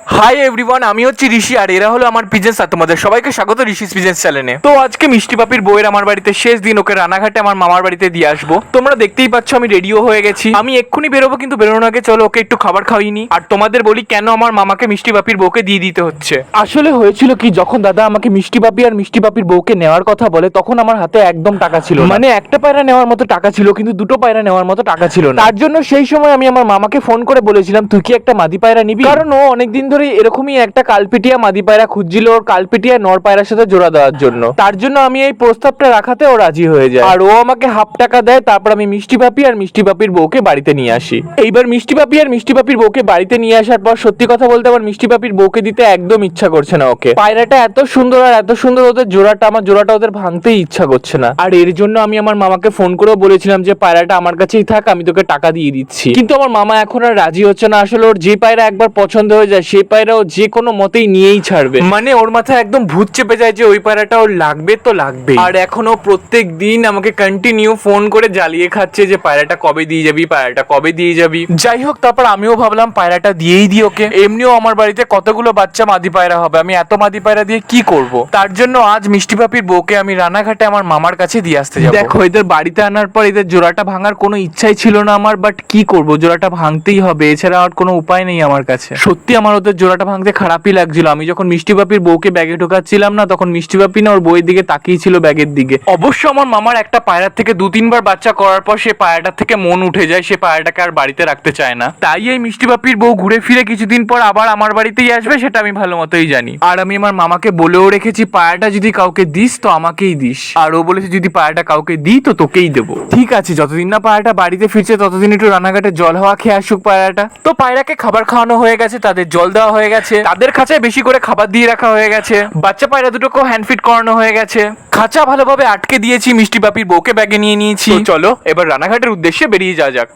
Hi everyone, আমি হচ্ছি ঋষি আর এরা হলো আমার পিজেন্স আর তোমাদের সবাইকে স্বাগত ঋষিস পিজেন্স চ্যানেলে। তো আজকে মিষ্টি পাপির বউয়ের আমার বাড়িতে শেষ দিন, ওকে রানাঘাটে আমার মামার বাড়িতে দিয়ে আসবো। তোমরা দেখতেই পাচ্ছ আমি রেডিও হয়ে গেছি, আমি এক্ষুনি বেরোবো, কিন্তু বেরোনোর আগে চলো ওকে একটু খাবার খাওয়াইনি। আর তোমাদের বলি কেন আমার মামাকে মিষ্টি পাপির বউকে দিয়ে দিতে হচ্ছে। আসলে হয়েছিল কি, যখন দাদা আমাকে মিষ্টি পাপি আর মিষ্টি পাপির বউকে নেওয়ার কথা বলে তখন আমার হাতে একদম টাকা ছিল না। মানে একটা পায়রা নেওয়ার মতো টাকা ছিল, কিন্তু দুটো পায়রা নেওয়ার মতো টাকা ছিল না। তার জন্য সেই সময় আমি আমার মামাকে ফোন করে বলেছিলাম তুই কি একটা মাদি পায়রা নিবি, কারণ ও অনেকদিন ধরে এরকমই একটা কালপিটিয়া মাদি পায়রা খুঁজছিল ওর কালপিটিয়া নর পায়রার সাথে জোড়া দেওয়ার জন্য। তার জন্য আমি এই প্রস্তাবটা রাখাতে ও রাজি হয়ে যায়, আর ও আমাকে হাফ টাকা দেয়। তারপর আমি মিষ্টি পাপি আর মিষ্টি পাপির বউকে বাড়িতে নিয়ে আসি। এইবার মিষ্টি পাপি আর মিষ্টি পাপির বউকে বাড়িতে নিয়ে আসার পর সত্যি কথা বলতে আমার মিষ্টি পাপির বউকে দিতে একদম ইচ্ছা করছে না। ওকে পায়রাটা এত সুন্দর আর এত সুন্দর, ওদের জোড়াটা, আমার জোড়াটা ওদের ভাঙতেই ইচ্ছা করছে না। আর এর জন্য আমি আমার মামাকে ফোন করেও বলেছিলাম যে পায়রাটা আমার কাছেই থাক, আমি তোকে টাকা দিয়ে দিচ্ছি। কিন্তু আমার মামা এখন আর রাজি হচ্ছে না। আসলে ওর যে পায়রা একবার পছন্দ হয়ে যায় সেই পায়রা ও যে কোনো মতেই নিয়েই ছাড়বে। মানে ওর মাথায় একদম ভূত চেপে যায় যে ওই পায়রাটা ওর লাগবে তো লাগবে। আর এখনো প্রত্যেক দিন আমাকে কন্টিনিউ ফোন করে জ্বালিয়ে খাচ্ছে যে পায়রাটা কবে দিয়ে যাবি, পায়রাটা কবে দিয়ে যাবি। যাই হোক, তারপর আমিও ভাবলাম পায়রাটা দিয়েই দিই ওকে। এমনিও আমার বাড়িতে কতগুলো বাচ্চা মাদি পায়রা হবে, আমি এত মাদি পায়রা দিয়ে কি করব। তার জন্য আজ মিষ্টি পাপির বউকে আমি রানাঘাটে আমার মামার কাছে দিয়ে আসতে যাবো। দেখো এদের বাড়িতে আনার পর এদের জোড়াটা ভাঙার কোনো ইচ্ছাই ছিল না আমার, বাট কি করব, জোড়াটা ভাঙতেই হবে, এছাড়া আর কোনো উপায় নেই আমার কাছে। সত্যি আমার ওদের জোড়াটা ভাঙতে খারাপই লাগছিল। আমি যখন মিষ্টি পাপির বউকে ব্যাগে ঢোকাচ্ছিলাম না, তখন মিষ্টি পাপি না ওর বউয়ের দিকে তাকিয়ে ছিল, ব্যাগের দিকে। অবশ্য আমার মামার একটা পায়রার থেকে 2-3 বার বাচ্চা করার পর সে পায়রাটার থেকে মন উঠে যায়, সে পায়রাটাকে আর বাড়িতে রাখতে চায় না। তাই এই মিষ্টি পাপির বউ ঘুরে ফিরে কিছুদিন পর আবার আমার বাড়িতেই আসবে, সেটা আমি ভালো মতোই জানি। আর আমি আমার মামাকে বলেও রেখেছি পায়রাটা যদি কাউকে দিস তো আমাকেই দিস। আর ও বলেছে যদি পায়রাটা কাউকে দিই তো তোকেই দেবো। ঠিক আছে, যতদিন না পায়রাটা বাড়িতে ফিরছে ততদিন একটু রানাঘাটে জল হাওয়া খেয়ে আসুক পায়রাটা। তো পায়রাকে খাবার খাওয়ানো হয়ে গেছে, তাদের জল দেওয়া হয়ে গেছে, তাদের খাঁচায় বেশি করে খাবার দিয়ে রাখা হয়ে গেছে, বাচ্চা পায়রা দুটোকেও হ্যান্ডফিট করানো হয়ে গেছে, খাঁচা ভালোভাবে আটকে দিয়েছি, মিষ্টি পাপির বউকে ব্যাগে নিয়ে নিয়েছি। চলো এবার রানাঘাটের উদ্দেশ্যে বেরিয়ে যাওয়া যাক।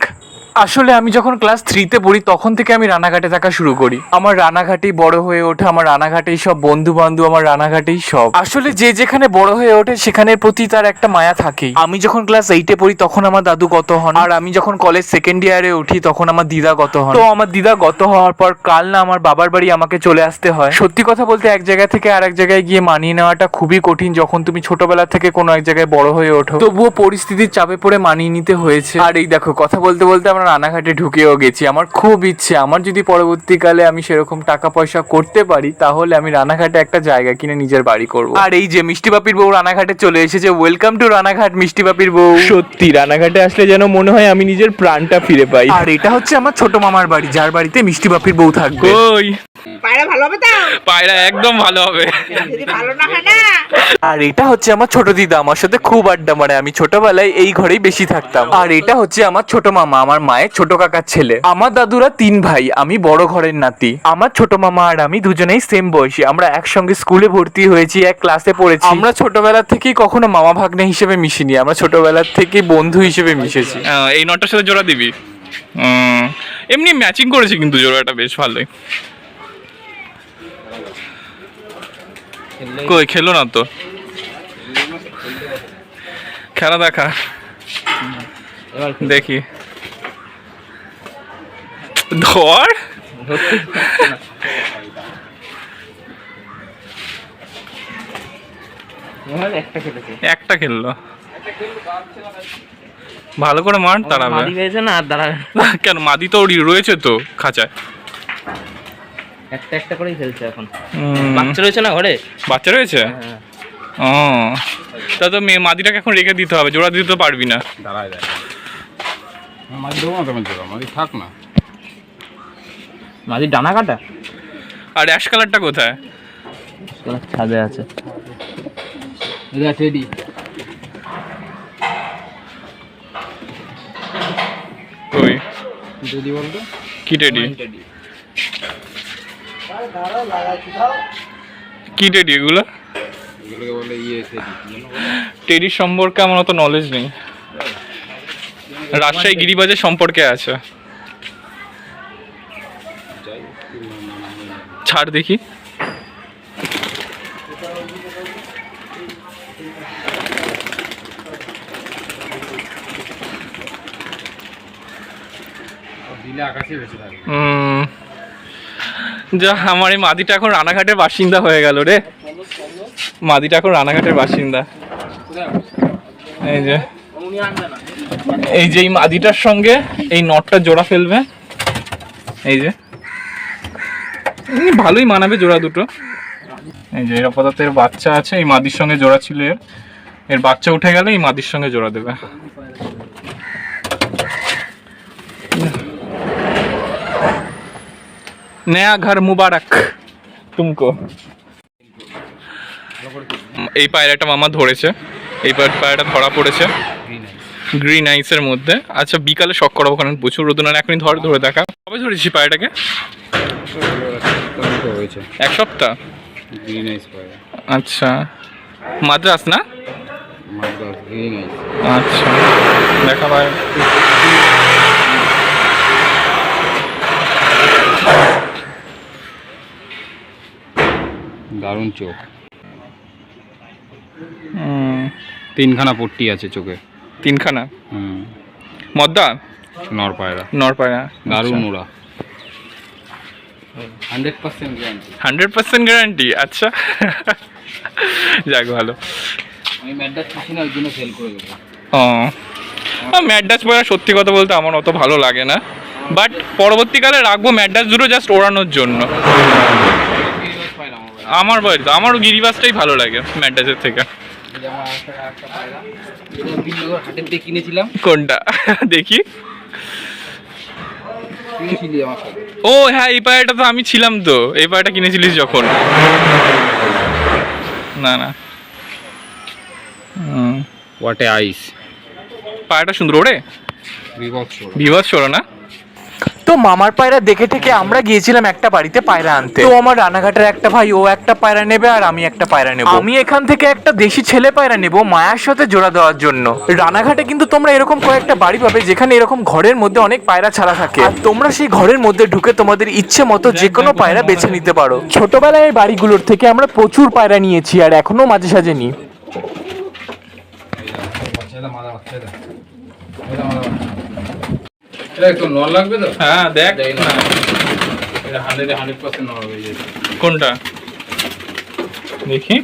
আসলে আমি যখন ক্লাস 3-তে পড়ি তখন থেকে আমি রানাঘাটে থাকা শুরু করি। আমার রানাঘাটেই বড় হয়ে ওঠে, আমার রানাঘাটেই সব বন্ধু বান্ধব, আমার রানাঘাটেই সব। আসলে যে যেখানে বড় হয়ে ওঠে সেখানের প্রতি তার একটা মায়া থাকেই। আমি যখন ক্লাস 8-এ পড়ি তখন আমার দাদু গত হন, আর আমি যখন কলেজ সেকেন্ড ইয়ারে উঠি তখন আমার দিদা গত হন। তো আমার দিদা গত হওয়ার পর কাল না আমার বাবার বাড়ি আমাকে চলে আসতে হয়। সত্যি কথা বলতে এক জায়গা থেকে আরেক জায়গায় গিয়ে মানিয়ে নেওয়াটা খুবই কঠিন যখন তুমি ছোটবেলা থেকে কোনো এক জায়গায় বড় হয়ে ওঠো। তবুও পরিস্থিতির চাপে পড়ে মানিয়ে নিতে হয়েছে। আর এই দেখো কথা বলতে বলতে আমরা রানাঘাটে ঢুকেও গেছি। আমার খুব ইচ্ছে, আমার যদি পরবর্তীকালে আমি সেরকম টাকা পয়সা করতে পারি তাহলে আমি রানাঘাটে একটা জায়গা কিনে নিজের বাড়ি করব। আর এই যে মিষ্টি পাপির বউ রানাঘাটে চলে এসেছে। ওয়েলকাম টু রানাঘাট মিষ্টি পাপির বউ। সত্যি রানাঘাটে আসলে যেন মনে হয় আমি নিজের প্রাণটা ফিরে পাই। আর এটা হচ্ছে আমার ছোট মামার বাড়ি, যার বাড়িতে মিষ্টি পাপির বউ থাকবে। ওই পায়রা ভালো হবে তো? পায়রা একদম ভালো হবে। যদি ভালো না হয় না? আর এটা হচ্ছে আমার ছোট দিদা, আমার সাথে খুব আড্ডা মারে, আমি ছোটবেলায় এই ঘরেই বেশি থাকতাম। আর এটা হচ্ছে আমার ছোট মামা, আমার মায়ের ছোট কাকার ছেলে। আমার দাদুরা 3 ভাই, আমি বড় ঘরের নাতি। আমার ছোট মামা আর আমি দুজনেই সেম বয়সী, আমরা একসঙ্গে স্কুলে ভর্তি হয়েছি, এক ক্লাসে পড়েছি। আমরা ছোটবেলা থেকেই কখনো মামা ভাগ্নে হিসেবে মিশিনি, আমরা ছোটবেলা থেকেই বন্ধু হিসেবে মিশেছি। এই নটার সাথে জোড়া দিবি? এমনি ম্যাচিং করেছে কিন্তু জোড়াটা বেশ ভালোই। কই খেলো না তো, খেলা দেখা দেখি। ধর একটা খেললো, ভালো করে মার, দাঁড়াবে না আর দাঁড়াবে কেন? মাদি তো ওরই রয়েছে তো খাঁচায়, একটা একটা করেই খেলছে এখন। বাচ্চা রয়েছে না ঘরে? বাচ্চা রয়েছে। ও তা তো মাদিটাকে এখন রেখে দিতে হবে, জোড়া দিতে তো পারবি না। দাঁড়ায় যায় মাছ দেবো না, তেমন জোড়া মাছ থাক না। মাঝি ডানা কাটা আর অ্যাশ কালারটা কোথায়? ছাদে আছে। টেডি ওই টেডি বলতো কি টেডি? কি টেডি এগুলো? এগুলোকে বলে টেডির সম্পর্কে আমার অত নলেজ নেই। রাজশাহী গিরিবাজের সম্পর্কে আছে, ছাড় দেখি। দিলে আকাশে বেশি থাকে। যা, আমার এই মাদিটা এখন রানাঘাটের বাসিন্দা হয়ে গেল রে। মাদিটা এখন রানাঘাটের বাসিন্দা। এই যে এই মাদিটার সঙ্গে এই নটটা জোড়া ফেলবে। এই যে ভালোই মানাবে জোড়া দুটো। এই যে এর আপাতত এর বাচ্চা আছে, এই মাদির সঙ্গে জোড়া ছিল এর বাচ্চা উঠে গেলে এই মাদির সঙ্গে জোড়া দেবে। নয়া ঘর মুবারক তুমকো। এই পায়রাটা মামা ধরেছে, এই পায়রাটা ধরা পড়েছে গ্রিন আইসের মধ্যে। আচ্ছা বিকালে শখ করাবো, কারণ প্রচুর রোদ না, এখনই ধরে দেখা। কবে ধরেছি পায়রাটাকে? হয়েছে 1 সপ্তাহ। গ্রিন আইস পায়রা, আচ্ছা মাদ্রাস না? মাদ্রাস গ্রিন আইস। আচ্ছা দেখা ভাই। দারুণ চোখ, 3খানা পট্টি আছে চোখে। 3খানা? হুম, মদ্দা নর পায়রা, নর পায়রা। দারুণ ওরা, 100% গ্যারান্টি। 100% গ্যারান্টি? আচ্ছা যাক ভালো। আমি ম্যাডাস খুশি না, ওই জন্য সেল করে দেবো। ম্যাডাস পায়রা সত্যি কথা বলতে আমার অত ভালো লাগে না, বাট পরবর্তীকালে রাখবো ম্যাডাস দুটো জাস্ট ওড়ানোর জন্য। আমার বাড়িতে আমারও গিরিবাসটাই ভালো লাগে ম্যাডাসের থেকে। হাটের দিয়ে কিনেছিলাম। কোনটা দেখি? কিনেছিলি আমার সাথে? ও হ্যাঁ, এই পায়রাটা তো আমি ছিলাম তো, এই পায়রাটা কিনেছিলিস যখন। না না, হোয়াটে আইস, পায়রাটা সুন্দর ওরে, বিভৎস ওরা না? তো মামার পায়রা দেখে থেকে আমরা গিয়েছিলাম একটা বাড়িতে পায়রা আনতে। তো আমার রানাঘাটের একটা ভাই ও একটা পায়রা নেবে আর আমি একটা পায়রা নেব। আমি এখান থেকে একটা দেশি ছেলে পায়রা নেব মায়ার সাথে জোড়া দেওয়ার জন্য। রানাঘাটে কিন্তু তোমরা এরকম কয়েকটা বাড়ি পাবে যেখানে এরকম ঘরের মধ্যে অনেক পায়রা ছাড়া থাকে, আর তোমরা সেই ঘরের মধ্যে ঢুকে তোমাদের ইচ্ছে মতো যে কোনো পায়রা বেছে নিতে পারো। ছোটবেলায় এই বাড়িগুলোর থেকে আমরা প্রচুর পায়রা নিয়েছি আর এখনো মাঝে সাঝে নিই। নর লাগবে তো? হ্যাঁ দেখ না, এটা 100% নর হয়ে যাবে। কোনটা দেখি?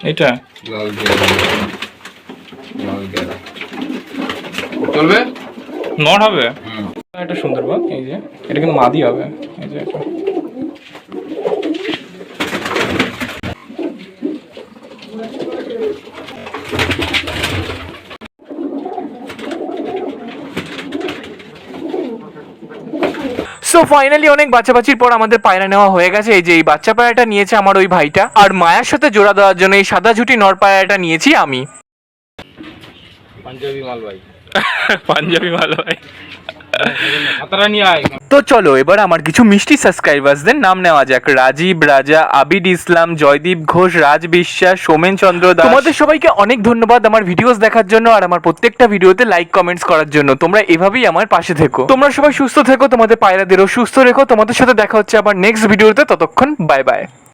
এটা লাল গেরা, লাল গেরা চলবে? নর হবে? এটা সুন্দর বল। এই যে এটা কিন্তু মাদি হবে। এই যে এটা সো ফাইনালি অনেক বাচ্চাবাচির পর আমাদের পায়রা নেওয়া হয়ে গেছে। এই যে এই বাচ্চা পায়রাটা নিয়েছে আমার ওই ভাইটা, আর মায়ের সাথে জোড়া দেওয়ার জন্য এই সাদা ঝুটি নর পায়রাটা নিয়েছি আমি। পাঞ্জাবি মাল ভাই, পাঞ্জাবি ভালো ভাই। হাতারা নিয়ে আয়। তো চলো এবার আমার কিছু মিষ্টি সাবস্ক্রাইবার্সদের নাম নেওয়া যাক। রাজীব, রাজা, আবিদ ইসলাম, জয়দীপ ঘোষ, রাজ বিশ্বাস, সোমেন চন্দ্র দাস। তোমাদের সবাইকে অনেক ধন্যবাদ আমার ভিডিওস দেখার জন্য আর আমার প্রত্যেকটা ভিডিওতে লাইক কমেন্টস করার জন্য। তোমরা এভাবেই আমার পাশে থেকো। তোমরা সবাই সুস্থ থেকো, তোমাদের পায়রাদেরও সুস্থ রেখো। তোমাদের সাথে দেখা হচ্ছে আবার নেক্সট ভিডিওতে, ততক্ষণ বাই বাই।